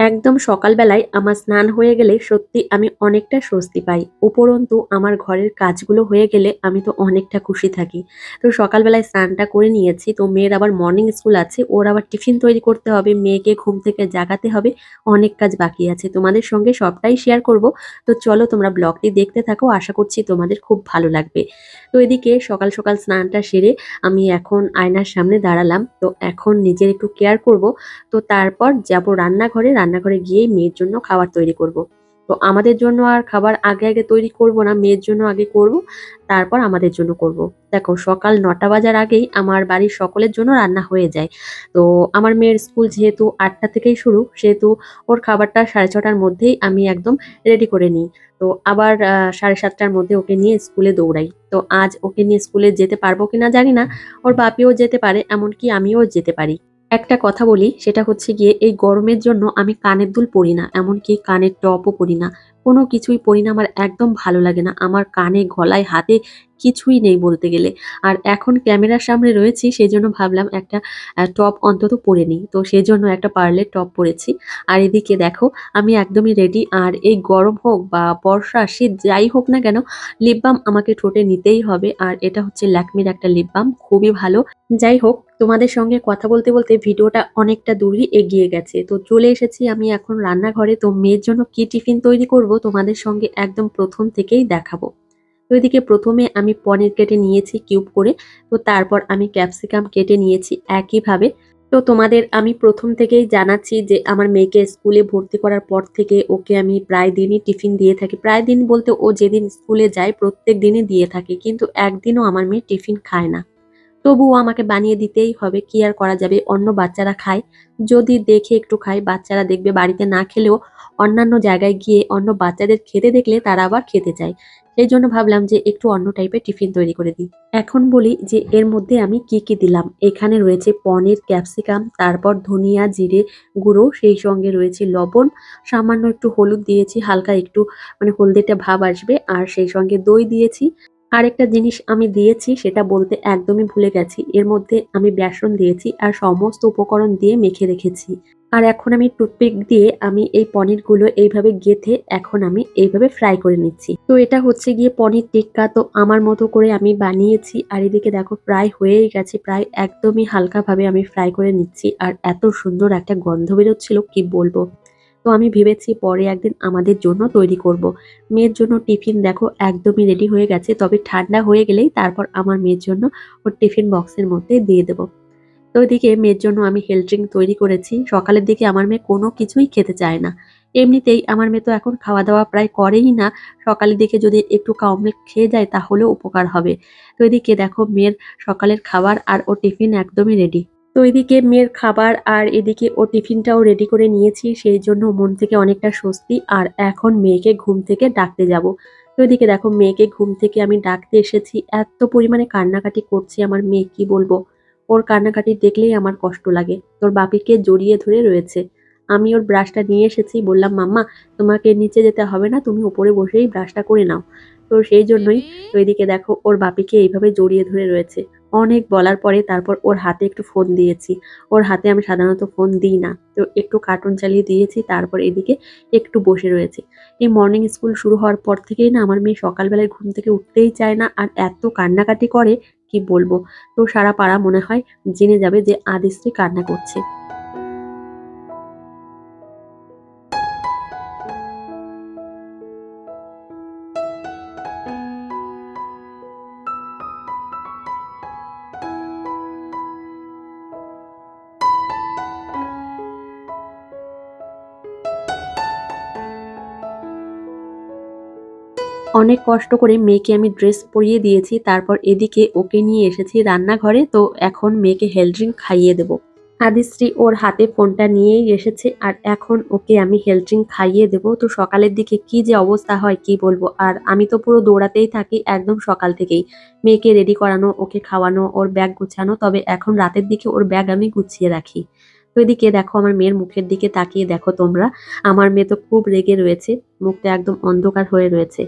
একদম সকালবেলায় আমার স্নান হয়ে গেলে সত্যি আমি অনেকটা স্বস্তি পাই। উপরন্তু আমার ঘরের কাজগুলো হয়ে গেলে আমি তো অনেকটা খুশি থাকি। তো সকালবেলায় স্নানটা করে নিয়েছি। তো মেয়ের আবার মর্নিং স্কুল আছে। ওর আবার টিফিন তৈরি করতে হবে, মেয়েকে ঘুম থেকে জাগাতে হবে। অনেক কাজ বাকি আছে। তোমাদের সঙ্গে সবটাই শেয়ার করব। তো চলো তোমরা ব্লগটি দেখতে থাকো। আশা করছি তোমাদের খুব ভালো লাগবে। তো এদিকে সকাল, সকাল স্নানটা সেরে আমি এখন আয়নার সামনে দাঁড়ালাম। তো এখন নিজের একটু কেয়ার করব। তো তারপর যাব রান্নাঘরে। রান্নাঘরে গিয়েই মেয়ের জন্য খাবার তৈরি করব। তো আমাদের জন্য আর খাবার আগে, আগে তৈরি করব না। মেয়ের জন্য আগে করব, তারপর আমাদের জন্য করব। দেখো সকাল ৯টা বাজার আগেই আমার বাড়ির সকলের জন্য রান্না হয়ে যায়। তো আমার মেয়ের স্কুল যেহেতু ৮টা থেকেই শুরু, সেহেতু ওর খাবারটা ৬:৩০টার মধ্যেই আমি একদম রেডি করে নিই। তো আবার ৭:৩০টার মধ্যে ওকে নিয়ে স্কুলে দৌড়াই। তো আজ ওকে নিয়ে স্কুলে যেতে পারবো কিনা জানি না। ওর বাপিও যেতে পারে, এমনকি আমিও যেতে পারি। একটা কথা বলি, সেটা হচ্ছে গিয়ে এই গরমের জন্য আমি কানের দুল পরি না, এমনকি কানের টপও পরি না। কোনো কিছুই পরি না, আমার একদম ভালো লাগে না। আমার কানে, গলায়, হাতে কিছুই নেই বলতে গেলে। আর এখন ক্যামেরার সামনে রয়েছি সেজন্য ভাবলাম একটা টপ অন্তত পরে নিই। তো সেজন্য একটা পার্লের টপ পরেছি। আর এদিকে দেখো আমি একদমই রেডি। আর এই গরম হোক বা বর্ষা, শীত যাই হোক না কেন, লিপ বাম আমাকে ঠোঁটে নিতেই হবে। আর এটা হচ্ছে ল্যাকমির একটা লিপ বাম, খুবই ভালো। যাই হোক, তোমাদের সঙ্গে কথা বলতে, বলতে ভিডিওটা অনেকটা দূরই এগিয়ে গেছে। তো চলে এসেছি আমি এখন রান্নাঘরে। তো মেয়ের জন্য কি টিফিন তৈরি করব তোমাদের সঙ্গে একদম প্রথম থেকেই দেখাবো। তো এদিকে প্রথমে আমি পনির কেটে নিয়েছি কিউব করে। তো তারপর আমি ক্যাপসিকাম কেটে নিয়েছি একইভাবে। তো তোমাদের আমি প্রথম থেকেই জানাচ্ছি যে আমার মেয়েকে স্কুলে ভর্তি করার পর থেকে ওকে আমি প্রায় দিনই টিফিন দিয়ে থাকি। প্রায় দিন বলতে ও যেদিন স্কুলে যায় প্রত্যেক দিনই দিয়ে থাকি। কিন্তু একদিনও আমার মেয়ে টিফিন খায় না। তবুও আমাকে বানিয়ে দিতেই হবে, কি আর করা যাবে। অন্য বাচ্চারা খায়, যদি দেখে একটু খায়। বাচ্চারা দেখবে বাড়িতে না খেলেও অন্যান্য জায়গায় গিয়ে অন্য বাচ্চাদের খেতে দেখলে তারা আবার খেতে চায়। সেই জন্য ভাবলাম যে একটু অন্য টাইপের টিফিন তৈরি করে দিই। এখন বলি যে এর মধ্যে আমি কি কি দিলাম। এখানে রয়েছে পনির, ক্যাপসিকাম, তারপর ধনিয়া, জিরে গুঁড়ো, সেই সঙ্গে রয়েছে লবণ, সামান্য একটু হলুদ দিয়েছি, হালকা একটু মানে হলদেটে ভাব আসবে। আর সেই সঙ্গে দই দিয়েছি। আরেকটা জিনিস আমি দিয়েছি সেটা বলতে একদমই ভুলে গেছি। এর মধ্যে আমি বেসন দিয়েছি আর সমস্ত উপকরণ দিয়ে মেখে রেখেছি। আর এখন আমি টুথপিক দিয়ে আমি এই পনিরগুলো এইভাবে গেঁথে এখন আমি এইভাবে ফ্রাই করে নিচ্ছি। তো এটা হচ্ছে গিয়ে পনির টিক্কা। তো আমার মতো করে আমি বানিয়েছি। আর এদিকে দেখো প্রায় হয়েই গেছে। প্রায় একদমই হালকাভাবে আমি ফ্রাই করে নিচ্ছি। আর এত সুন্দর একটা গন্ধ বেরোচ্ছিল কি বলবো। তো আমি ভেবেছি পরে একদিন আমাদের জন্য তৈরি করব। মেয়ের জন্য টিফিন দেখো একদমই রেডি হয়ে গেছে। তবে ঠান্ডা হয়ে গেলেই তারপর আমার মেয়ের জন্য ওর টিফিন বক্সের মধ্যে দিয়ে দেব। তো ওইদিকে মেয়ের জন্য আমি হেলথ ড্রিঙ্ক তৈরি করেছি। সকালের দিকে আমার মেয়ে কোনো কিছুই খেতে চায় না। এমনিতেই আমার মেয়ে তো এখন খাওয়া-দাওয়া প্রায় করেই না। সকালের দিকে যদি একটু কাউ মিল্ক খেয়ে যায় তাহলেও উপকার হবে। তো এদিকে দেখো মেয়ের সকালের খাবার আর ওর টিফিন একদমই রেডি। তো এদিকে মেয়ের খাবার আর এদিকে ওর টিফিনটাও রেডি করে নিয়েছি। সেই জন্য মন থেকে অনেকটা স্বস্তি। আর এখন মেয়েকে ঘুম থেকে ডাকতে যাব। তো এদিকে দেখো মেয়েকে ঘুম থেকে আমি ডাকতে এসেছি। এত পরিমাণে কান্নাকাটি করছে আমার মেয়ে, কি বলবো। ওর কান্নাকাটি দেখলেই আমার কষ্ট লাগে। তোর বাপিকে জড়িয়ে ধরে রয়েছে। আমি ওর ব্রাশটা নিয়ে এসেছি। বললাম, "মাম্মা তোমাকে নিচে যেতে হবে না। তুমি উপরে বসেই ব্রাশটা করে নাও।" তো সেই জন্যই। তো এদিকে দেখো ওর বাপিকে এইভাবে জড়িয়ে ধরে রয়েছে। অনেক বলার পরে তারপর ওর হাতে একটু ফোন দিয়েছি। ওর হাতে আমি সাধারণত ফোন দিই না। তো একটু কার্টুন চালিয়ে দিয়েছি। তারপর এদিকে একটু বসে রয়েছে। এই মর্নিং স্কুল শুরু হওয়ার পর থেকেই না আমার মেয়ে সকালবেলায় ঘুম থেকে উঠতেই চায় না। আর এত কান্নাকাটি করে কি বলবো। তো সারা পাড়া মনে হয় জেনে যাবে যে আদিশ্রী কান্না করছে। অনেক কষ্ট করে মেয়েকে আমি ড্রেস পরিয়ে দিয়েছি। তারপর এদিকে ওকে নিয়ে এসেছি রান্নাঘরে। তো এখন মেয়েকে হেলথ ড্রিঙ্ক খাইয়ে দেব। আদিশ্রী ওর হাতে ফোনটা নিয়েই এসেছে। আর এখন ওকে আমি হেলথ ড্রিঙ্ক খাইয়ে দেব। তো সকালের দিকে কি যে অবস্থা হয় কি বলবো। আর আমি তো পুরো দৌড়াতেই থাকি একদম সকাল থেকেই। মেয়েকে রেডি করানো, ওকে খাওয়ানো, ওর ব্যাগ গুছানো। তবে এখন রাতের দিকে ওর ব্যাগ আমি গুছিয়ে রাখি। তো এদিকে দেখো আমার মেয়ের মুখের দিকে তাকিয়ে দেখো তোমরা। আমার মেয়ে তো খুব রেগে রয়েছে। মুখটা একদম অন্ধকার হয়ে রয়েছে।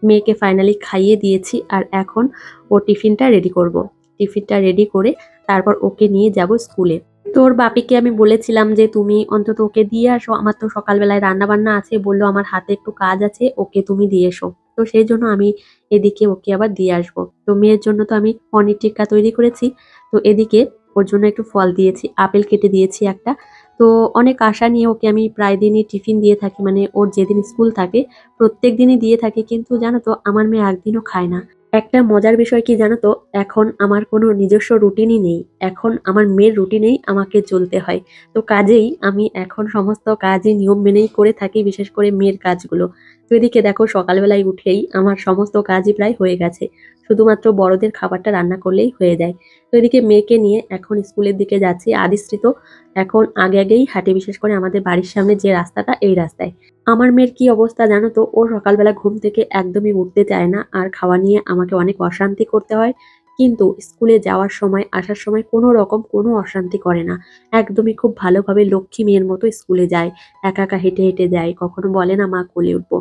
মেয়েকে ফাইনালি খাইয়ে দিয়েছি। আর এখন ও টিফিনটা রেডি করব। টিফিনটা রেডি করে তারপর ওকে নিয়ে যাব স্কুলে। তোর বাপিকে আমি বলেছিলাম যে তুমি অন্তত ওকে দিয়ে আসো, আমার তো সকালবেলায় রান্না বান্না আছে, বললো আমার হাতে একটু কাজ আছে, ওকে তুমি দিয়ে এসো। তো সেই জন্য আমি এদিকে ওকে আবার দিয়ে আসবো। তো মেয়ের জন্য তো আমি পনির টিক্কা তৈরি করেছি। তো এদিকে ওর জন্য একটু ফল দিয়েছি, আপেল কেটে দিয়েছি একটা। তো অনেক আশা নিয়ে ওকে আমি প্রায় দিনই টিফিন দিয়ে থাকি, মানে ওর যেদিন স্কুল থাকে প্রত্যেক দিনই দিয়ে থাকি, কিন্তু জানো তো আমার মেয়ে একদিনও খায় না। একটা মজার বিষয় কি জানো তো, এখন আমার কোনো নিজস্ব রুটিনই নেই। এখন আমার মেয়ের রুটিনেই আমাকে চলতে হয়। তো কাজেই আমি এখন সমস্ত কাজই নিয়ম মেনেই করে থাকি, বিশেষ করে মেয়ের কাজগুলো। তো এদিকে দেখো সকালবেলায় উঠেই আমার সমস্ত কাজই প্রায় হয়ে গেছে। শুধুমাত্র বড়দের খাবারটা রান্না করলেই হয়ে যায়। তো এদিকে মেয়েকে নিয়ে এখন স্কুলের দিকে যাচ্ছি। আদিশ্রী তো এখন আগে আগেই হাঁটে, বিশেষ করে আমাদের বাড়ির সামনে যে রাস্তাটা এই রাস্তায়। আমার মেয়ের কি অবস্থা জানো তো, ও সকালবেলা ঘুম থেকে একদমই উঠতে চায় না, আর খাওয়া নিয়ে আমাকে অনেক অশান্তি করতে হয়। কিন্তু স্কুলে যাওয়ার সময় আসার সময় কোনো রকম কোনো অশান্তি করে না। একদমই খুব ভালোভাবে লক্ষ্মী মেয়ের মতো স্কুলে যায়। একা একা হেঁটে হেঁটে যায়, কখনো বলে না মা কোলে উঠবো।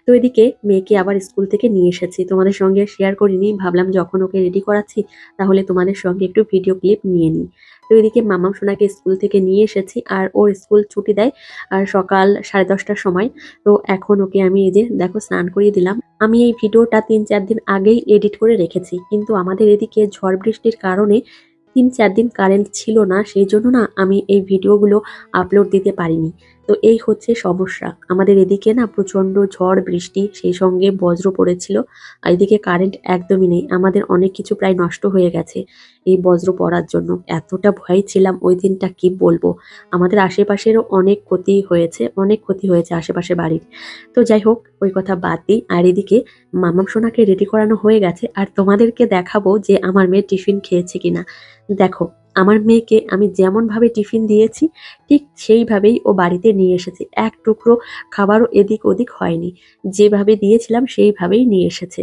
তো এদিকে মেয়েকে আবার স্কুল থেকে নিয়ে এসেছি, তোমাদের সঙ্গে শেয়ার করিনি, ভাবলাম যখন ওকে রেডি করাচ্ছি তাহলে তোমাদের সঙ্গে একটু ভিডিও ক্লিপ নিয়ে নিই। তো এদিকে মামাম সোনাকে স্কুল থেকে নিয়ে এসেছি, আর ওর স্কুল ছুটি দেয় আর সকাল 10:30টার সময়। তো এখন ওকে আমি এই যে দেখো স্নান করিয়ে দিলাম। আমি এই ভিডিওটা 3-4 দিন আগেই এডিট করে রেখেছি, কিন্তু আমাদের এদিকে ঝড় বৃষ্টির কারণে 3-4 দিন কারেন্ট ছিল না, সেই জন্য না আমি এই ভিডিওগুলো আপলোড দিতে পারিনি। তো এই হচ্ছে সমস্যা আমাদের এদিকে, না প্রচন্ড ঝড় বৃষ্টি, সেই সঙ্গে বজ্র পড়েছিল। আর এদিকে কারেন্ট একদমই নেই, আমাদের অনেক কিছু প্রায় নষ্ট হয়ে গেছে এই বজ্র পড়ার জন্য। এতটা ভয় ছিলাম ওই দিনটা, কি বলবো। আমাদের আশেপাশেরও অনেক ক্ষতি হয়েছে, অনেক ক্ষতি হয়েছে আশেপাশে বাড়ির। তো যাই হোক ওই কথা বাদ দিই। আর এদিকে মামাম সোনাকে রেডি করানো হয়ে গেছে, আর তোমাদেরকে দেখাবো যে আমার মেয়ে টিফিন খেয়েছে কিনা। দেখো আমার মেয়েকে আমি যেমন ভাবে টিফিন দিয়েছি ঠিক সেইভাবেই ও বাড়িতে নিয়ে এসেছে। এক টুকরো খাবারও এদিক ওদিক হয়নি, যেভাবে দিয়েছিলাম সেইভাবেই নিয়ে এসেছে।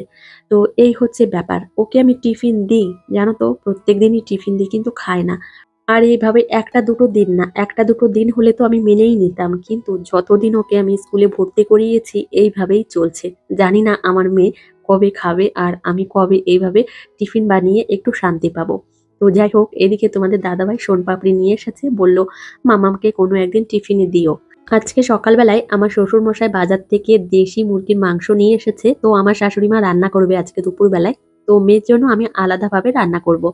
তো এই হচ্ছে ব্যাপার, ওকে আমি টিফিন দিই, জানো তো প্রত্যেক দিনই টিফিন দিই, কিন্তু খায় না। আর এইভাবে একটা দুটো দিন না, একটা দুটো দিন হলে তো আমি মেনেই নিতাম, কিন্তু যতদিন ওকে আমি স্কুলে ভর্তি করিয়েছি এইভাবেই চলছে। জানি না আমার মেয়ে কবে খাবে আর আমি কবে এইভাবে টিফিন বানিয়ে একটু শান্তি পাবো। তো যাই হোক এদিকে তোমাদের দাদাভাই সোনপাপড়ি নিয়ে এসেছে, বলল মামাকে কোনো একদিন টিফিনে দিও। আজকে সকালবেলায় আমার শ্বশুর মশাই বাজার থেকে দেশি মুরগির মাংস নিয়ে এসেছে, তো আমার শাশুড়ি মা রান্না করবে আজকে দুপুরবেলায়। তো মেয়ের জন্য আমি আলাদাভাবে রান্না করব।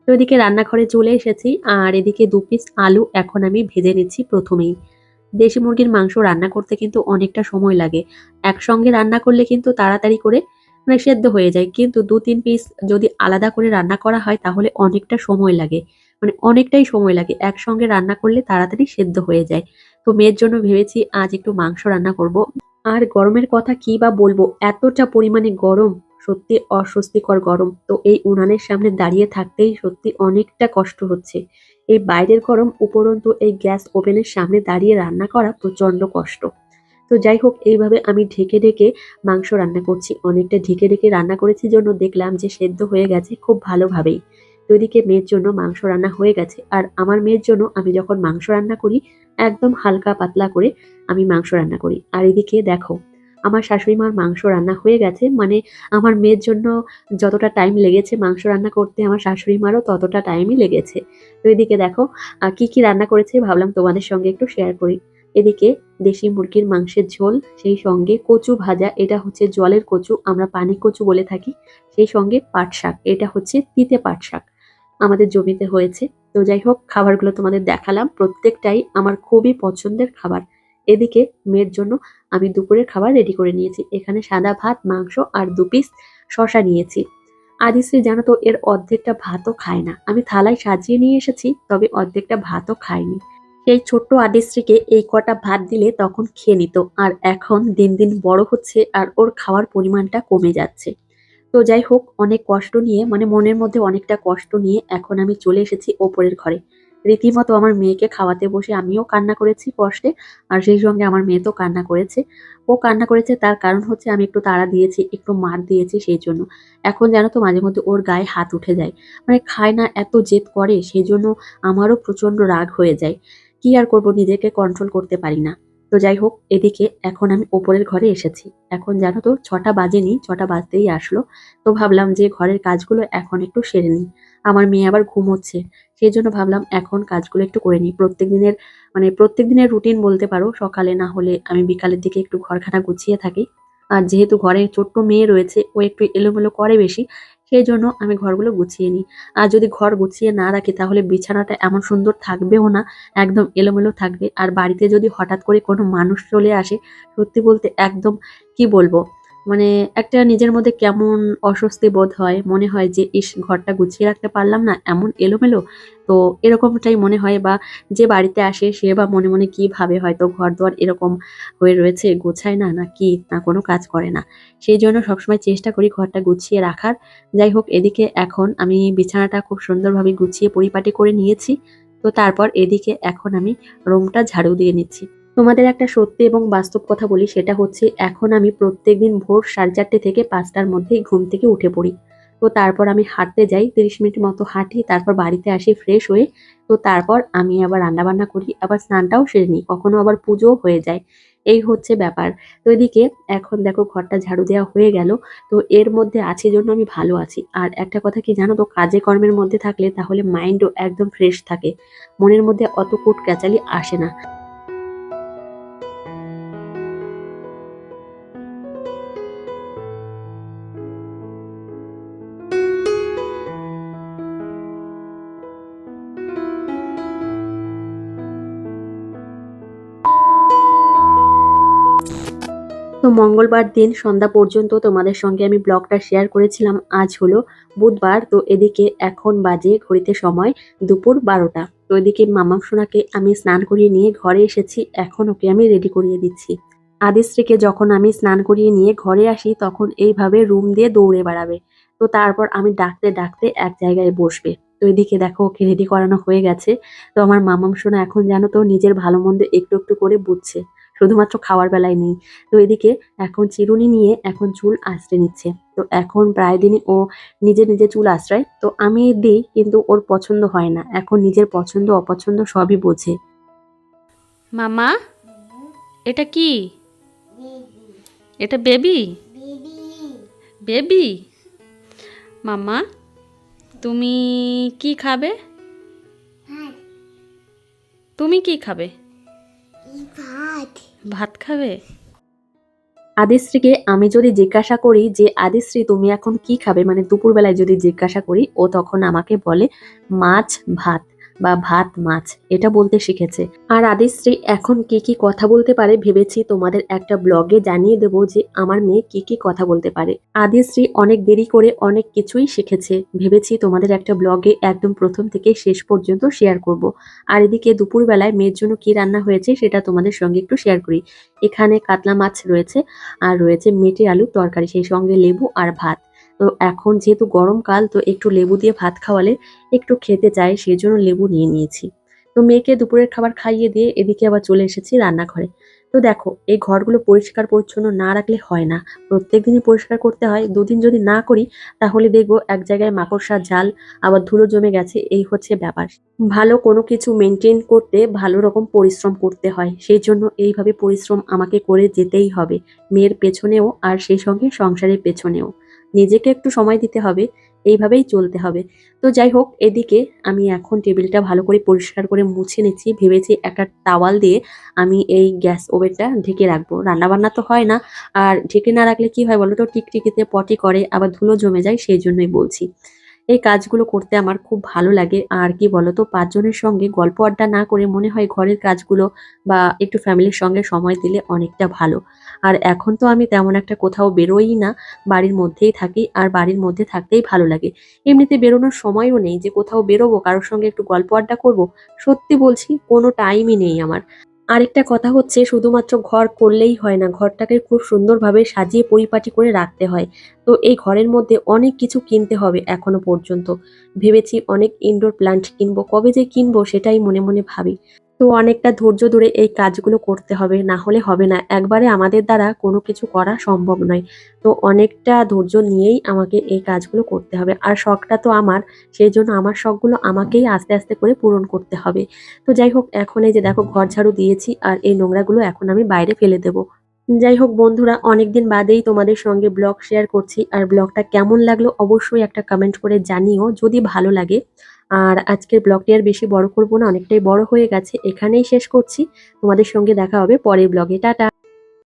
তো এদিকে রান্নাঘরে চলে এসেছি, আর এদিকে 2 পিস আলু এখন আমি ভেজে নিচ্ছি প্রথমেই। দেশি মুরগির মাংস রান্না করতে কিন্তু অনেকটা সময় লাগে। একসঙ্গে রান্না করলে কিন্তু তাড়াতাড়ি করে মানে সেদ্ধ হয়ে যায়, কিন্তু 2-3 পিস যদি আলাদা করে রান্না করা হয় তাহলে অনেকটা সময় লাগে, মানে অনেকটাই সময় লাগে। একসঙ্গে রান্না করলে তাড়াতাড়ি সেদ্ধ হয়ে যায়। তো মেয়ের জন্য ভেবেছি আজ একটু মাংস রান্না করব। আর গরমের কথা কি বা বলবো, এতটা পরিমাণে গরম, সত্যি অস্বস্তিকর গরম। তো এই উনানের সামনে দাঁড়িয়ে থাকতেই সত্যি অনেকটা কষ্ট হচ্ছে। এই বাইরের গরম উপরন্তু এই গ্যাস ওভেনের সামনে দাঁড়িয়ে রান্না করা প্রচন্ড কষ্ট। তো যাই হোক এইভাবে আমি ঢেকে ঢেকে মাংস রান্না করছি, অনেকটা ঢেকে ঢেকে রান্না করেছি জন্য দেখলাম যে সেদ্ধ হয়ে গেছে খুব ভালোভাবেই। তো এদিকে মেয়ের জন্য মাংস রান্না হয়ে গেছে, আর আমার মেয়ের জন্য আমি যখন মাংস রান্না করি একদম হালকা পাতলা করে আমি মাংস রান্না করি। আর এদিকে দেখো আমার শাশুড়ি মার মাংস রান্না হয়ে গেছে, মানে আমার মেয়ের জন্য যতটা টাইম লেগেছে মাংস রান্না করতে আমার শাশুড়ি মারও ততটা টাইমই লেগেছে। তো এদিকে দেখো কি কি রান্না করেছে ভাবলাম তোমাদের সঙ্গে একটু শেয়ার করি। এদিকে দেশি মুরগির মাংসের ঝোল, সেই সঙ্গে কচু ভাজা, এটা হচ্ছে জলের কচু, আমরা পানি কচু বলে থাকি। সেই সঙ্গে পাট শাক, এটা হচ্ছে তিতে পাট শাক, আমাদের জমিতে হয়েছে। তো যাই হোক খাবারগুলো তোমাদের দেখালাম, প্রত্যেকটাই আমার খুবই পছন্দের খাবার। এদিকে মেয়ের জন্য আমি দুপুরের খাবার রেডি করে নিয়েছি, এখানে সাদা ভাত, মাংস আর 2 পিস শশা নিয়েছি। আদিশ্রী জানো তো এর অর্ধেকটা ভাতও খায় না, আমি থালায় সাজিয়ে নিয়ে এসেছি তবে অর্ধেকটা ভাতও খায়নি। সেই ছোট্ট আদিশ্রীকে এই কটা ভাত দিলে তখন খেয়ে নিত, আর এখন দিন দিন বড় হচ্ছে আর ওর খাওয়ার পরিমাণটা কমে যাচ্ছে। তো যাই হোক অনেক কষ্ট নিয়ে, মানে মনের মধ্যে অনেকটা কষ্ট নিয়ে এখন আমি চলে এসেছি ওপরের ঘরে। রীতিমতো আমার মেয়েকে খাওয়াতে বসে আমিও কান্না করেছি কষ্টে, আর সেই সঙ্গে আমার মেয়ে তো কান্না করেছে। ও কান্না করেছে তার কারণ হচ্ছে আমি একটু তাড়া দিয়েছি, একটু মার দিয়েছি সেই জন্য। এখন জানো তো মাঝে মধ্যে ওর গায়ে হাত উঠে যায়, মানে খায় না, এত জেদ করে, সেই জন্য আমারও প্রচন্ড রাগ হয়ে যায়। কি আর করব, নিজেকে কন্ট্রোল করতে পারি না। তো যাই হোক এদিকে এখন আমি ওপরের ঘরে এসেছি। এখন জানো তো 6টা বাজেনি, 6টা বাজতেই আসলো। তো ভাবলাম যে ঘরের কাজগুলো এখন একটু সেরে নিই। আমার মেয়ে আবার ঘুমোচ্ছে। সেই জন্য ভাবলাম এখন কাজগুলো একটু করে নিই। প্রত্যেক দিনের রুটিন বলতে পারো। সকালে না হলে আমি বিকালের দিকে একটু ঘরখানা গুছিয়ে থাকি। আর যেহেতু ঘরে ছোট্ট মেয়ে রয়েছে, ও একটু এলোমেলো করে বেশি। সেজন্য আমি ঘরগুলো গুছিয়ে নিই। আর যদি ঘর গুছিয়ে না রাখি তাহলে বিছানাটা এমন সুন্দর থাকবেও না, একদম এলোমেলো থাকবে। আর বাড়িতে যদি হঠাৎ করে কোনো মানুষ চলে আসে, সত্যি বলতে একদম কি বলবো? মানে একটা নিজের মধ্যে কেমন অস্বস্তি বোধ হয়। মনে হয় যে, ইস! ঘরটা গুছিয়ে রাখতে পারলাম না, এমন এলোমেলো। তো এরকমটাই মনে হয়, বা যে বাড়িতে আসে সে বা মনে, মনে কি ভাবে, হয়তো ঘর-দুয়ার এরকম হয়ে রয়েছে, গোছায় না, না কি, না কোনো কাজ করে না। সেইজন্য সবসময় চেষ্টা করি ঘরটা গুছিয়ে রাখার। যাই হোক, এদিকে এখন আমি বিছানাটা খুব সুন্দরভাবে গুছিয়ে পরিপাটি করে নিয়েছি। তো তারপর এদিকে এখন আমি রুমটা ঝাড়ু দিয়ে নিচ্ছি। তোমাদের একটা সত্যি এবং বাস্তব কথা বলি, সেটা হচ্ছে এখন আমি প্রত্যেকদিন ভোর 4:30 থেকে 5 টার মধ্যেই ঘুম থেকে উঠে পড়ি। তো তারপর আমি হাঁটতে যাই, 30 মিনিট মতো হাঁটি, তারপর বাড়িতে আসি ফ্রেশ হয়ে। তো তারপর আমি আবার রান্নাবান্না করি, আবার স্নানটাও সেরে নিই। কখনো আবার পুজোও হয়ে যায়। এই হচ্ছে ব্যাপার। তো এদিকে এখন দেখো ঘরটা ঝাড়ু দেওয়া হয়ে গেল। তো এর মধ্যে আছি জন্য আমি ভালো আছি। আর একটা কথা কি জানো তো, কাজে কর্মের মধ্যে থাকলে তাহলে মাইন্ডও একদম ফ্রেশ থাকে। মনের মধ্যে অত কুট ক্যাচালি আসে না। তো মঙ্গলবার দিন সন্ধ্যা পর্যন্ত তোমাদের সঙ্গে আমি ব্লগটা শেয়ার করেছিলাম। আজ হলো বুধবার। তো এদিকে এখন বাজে ঘড়িতে সময় দুপুর 12টা। তো এদিকে মামাম সোনাকে আমি স্নান করিয়ে নিয়ে ঘরে এসেছি। এখন ওকে আমি রেডি করিয়ে দিচ্ছি। আদিশ্রীকে যখন আমি স্নান করিয়ে নিয়ে ঘরে আসি তখন এইভাবে রুম দিয়ে দৌড়ে বেড়াবে। তো তারপর আমি ডাকতে ডাকতে এক জায়গায় বসবে। তো এদিকে দেখো ওকে রেডি করানো হয়ে গেছে। তো আমার মামাম সোনা এখন জানো তো নিজের ভালো মন্দ একটু একটু করে বুঝছে। শুধুমাত্র খাওয়ার বেলায় নেই। তো এদিকে এখন চিরুনি নিয়ে এখন চুল আঁচড়ে নিচ্ছে। তো এখন প্রায় দিনই ও নিজে নিজে চুল আঁচড়ায়। তো আমি দিই, কিন্তু ওর পছন্দ হয় না। এখন নিজের পছন্দ অপছন্দ সবই বোঝে। মামা, এটা কি? এটা বেবি? বেবি? মামা, তুমি কি খাবে? তুমি কি খাবে? ভাত। ভাত খাবে? আদিশ্রীকে আমি যদি জিজ্ঞাসা করি যে, আদিশ্রী তুমি এখন কি খাবে, মানে দুপুরবেলায় যদি জিজ্ঞাসা করি, ও তখন আমাকে বলে মাছ ভাত, বা ভাত মাছ, এটা বলতে শিখেছে। আর আদিশ্রী এখন কি কি কথা বলতে পারে ভেবেছি তোমাদের একটা ব্লগে জানিয়ে দেবো যে আমার মেয়ে কি কি কথা বলতে পারে। আদিশ্রী অনেক দেরি করে অনেক কিছুই শিখেছে, ভেবেছি তোমাদের একটা ব্লগে একদম প্রথম থেকে শেষ পর্যন্ত শেয়ার করব। আর এদিকে দুপুরবেলায় মেয়ের জন্য কি রান্না হয়েছে সেটা তোমাদের সঙ্গে একটু শেয়ার করি। এখানে কাতলা মাছ রয়েছে, আর রয়েছে মেটে আলুর তরকারি, সেই সঙ্গে লেবু আর ভাত। তো এখন যেহেতু গরমকাল, তো একটু লেবু দিয়ে ভাত খাওয়ালে একটু খেতে চায়, সেজন্য লেবু নিয়ে নিয়েছি। তো মেয়েকে দুপুরের খাবার খাইয়ে দিয়ে এদিকে আবার চলে এসেছি রান্নাঘরে। তো দেখো এই ঘরগুলো পরিষ্কার পরিচ্ছন্ন না রাখলে হয় না। প্রত্যেকদিনই পরিষ্কার করতে হয়। দুদিন যদি না করি তাহলে দেখবো এক জায়গায় মাকড়সার জাল, আবার ধুলো জমে গেছে, এই হচ্ছে ব্যাপার। ভালো কোনো কিছু মেনটেন করতে ভালো রকম পরিশ্রম করতে হয়। সেই জন্য এইভাবে পরিশ্রম আমাকে করে যেতেই হবে। মেয়ের পেছনেও আর সেই সঙ্গে সংসারের পেছনেও। নিজেকে একটু সময় দিতে হবে, এইভাবেই চলতে হবে। তো যাই হোক, এদিকে আমি এখন টেবিলটা ভালো করে পরিষ্কার করে মুছে নিচ্ছি। ভেবেছি একটা টাওয়াল দিয়ে আমি এই গ্যাস ওভেনটা ঢেকে রাখবো। রান্নাবান্না তো হয় না। আর ঢেকে না রাখলে কি হয় বলো তো, টিকটিকিতে পটি করে, আবার ধুলো জমে যায়, সেই জন্যই বলছি। এই কাজগুলো করতে আমার খুব ভালো লাগে। আর কি বলতো, ৫ জনের সঙ্গে গল্প আড্ডা না করে মনে হয় ঘরের কাজগুলো বা একটু ফ্যামিলির সঙ্গে সময় দিলে অনেকটা ভালো। আর এখন তো আমি তেমন একটা কোথাও বেরোই না, বাড়ির মধ্যেই থাকি। আর বাড়ির মধ্যে থাকতেই ভালো লাগে। এমনিতে বেরোনোর সময়ও নেই যে কোথাও বেরোবো, কারোর সঙ্গে একটু গল্প আড্ডা করব। সত্যি বলছি, কোনো টাইমই নেই আমার। আরেকটা কথা হচ্ছে, শুধুমাত্র ঘর করলেই হয় না, ঘরটাকে খুব সুন্দরভাবে সাজিয়ে পরিপাটি করে রাখতে হয়। তো এই ঘরের মধ্যে অনেক কিছু কিনতে হবে এখনো পর্যন্ত। ভেবেছি অনেক ইনডোর প্ল্যান্ট কিনবো, কবে যে কিনবো সেটাই মনে মনে ভাবি। তো অনেকটা ধৈর্য ধরে এই কাজগুলো করতে হবে, না হলে হবে না। একবারে আমাদের দ্বারা কোনো কিছু করা সম্ভব নয়। তো অনেকটা ধৈর্য নিয়েই আমাকে এই কাজগুলো করতে হবে। আর শখটা তো আমার, সেই জন্য আমার শখগুলো আমাকেই আস্তে আস্তে করে পূরণ করতে হবে। তো যাই হোক, এখন এই যে দেখো ঘর ঝাড়ু দিয়েছি, আর এই নোংরাগুলো এখন আমি বাইরে ফেলে দেবো। যাই হোক বন্ধুরা, অনেকদিন বাদেই তোমাদের সঙ্গে ব্লগ শেয়ার করছি। আর ব্লগটা কেমন লাগলো অবশ্যই একটা কমেন্ট করে জানিও যদি ভালো লাগে। আর আজকের ব্লগটি আর বেশি বড় করব না, অনেকটাই বড় হয়ে গেছে। এখানেই শেষ করছি। তোমাদের সঙ্গে দেখা হবে পরের ব্লগে। টাটা।